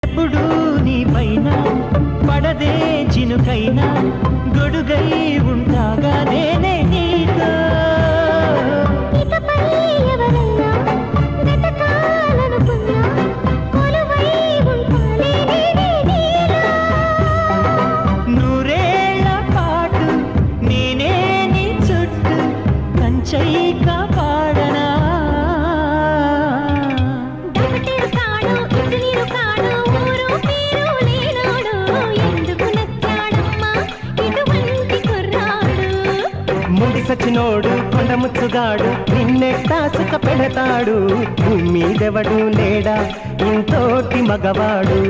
ఎప్పుడు నీ పైన పడదే చినుకైనా గొడుగై ఉంటాగా నేనే నీతో నూరేళ్ల పాటు నేనే నీ చుట్టూ కంచై కాపాడనా ముడి సచినోడు కొండ ముచ్చుగాడు నిన్నెట్టా సుఖ పెడతాడు భూమిదెవడు లేడా ఇంతోటి మగవాడు.